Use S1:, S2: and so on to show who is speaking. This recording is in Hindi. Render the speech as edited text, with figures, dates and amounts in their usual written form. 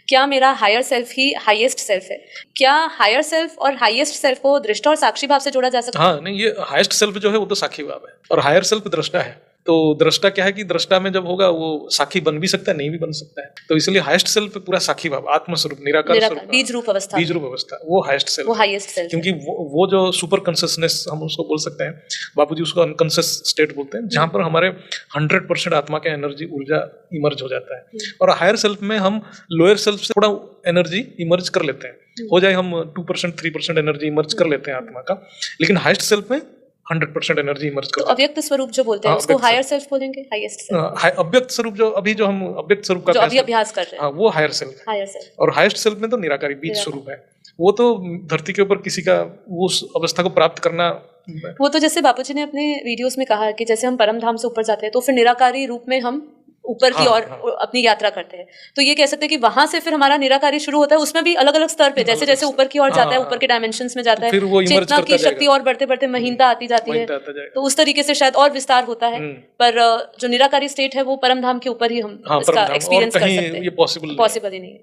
S1: क्या मेरा हायर सेल्फ ही हाईएस्ट सेल्फ है? क्या हायर सेल्फ और हाईएस्ट सेल्फ को दृष्टा और साक्षी भाव से जोड़ा जा सकता है?
S2: हाँ, नहीं, ये हाईएस्ट सेल्फ जो है वो तो साक्षी भाव है और हायर सेल्फ दृष्टा है। तो दृष्टा क्या है कि दृष्टा में जब होगा वो साक्षी बन भी सकता है, नहीं भी बन सकता है। तो इसलिए हाईएस्ट सेल्फ पूरा साक्षी भाव, आत्मस्वरूप, निराकार स्वरूप,
S1: बीज रूप अवस्था,
S2: वो हाईएस्ट सेल्फ,
S1: वो हाईएस्ट सेल्फ।
S2: क्योंकि वो जो सुपर कॉन्शियसनेस हम उसको बोल सकते हैं, बापूजी उसको अनकॉन्शियस स्टेट बोलते हैं, जहां पर हमारे 100% आत्मा का एनर्जी ऊर्जा इमर्ज हो जाता है। और हायर सेल्फ में हम लोअर सेल्फ से थोड़ा एनर्जी इमर्ज कर लेते हैं, हो जाए हम 2% 3% एनर्जी इमर्ज कर लेते हैं आत्मा का, लेकिन हाईएस्ट सेल्फ में 100% एनर्जी इमर्ज करते हैं।
S1: अव्यक्त स्वरूप जो बोलते हैं उसको हायर सेल्फ बोलेंगे, हाईएस्ट सेल्फ।
S2: अव्यक्त स्वरूप जो हम अव्यक्त स्वरूप का
S1: जो अभी अभ्यास कर रहे हैं,
S2: वो हायर सेल्फ। और हाईएस्ट सेल्फ में तो निराकारी बीज स्वरूप है, वो तो धरती के ऊपर किसी का उस अवस्था को प्राप्त करना,
S1: वो तो जैसे बापूजी ने अपने वीडियोस में कहा कि जैसे हम परम धाम से ऊपर जाते हैं तो फिर निराकारी रूप में हम ऊपर की ओर अपनी यात्रा करते हैं। तो ये कह सकते हैं कि वहां से फिर हमारा निराकारी शुरू होता है, उसमें भी अलग अलग स्तर पे, जैसे जैसे ऊपर की ओर जाता है, ऊपर के डायमेंशंस में जाता है, चेतना की शक्ति और बढ़ते बढ़ते महीनता आती जाती है, तो उस तरीके से शायद और विस्तार होता है। पर जो निराकारी स्टेट है वो परम धाम के ऊपर ही हम इसका एक्सपीरियंस कर सकते हैं, पॉसिबल ही नहीं है।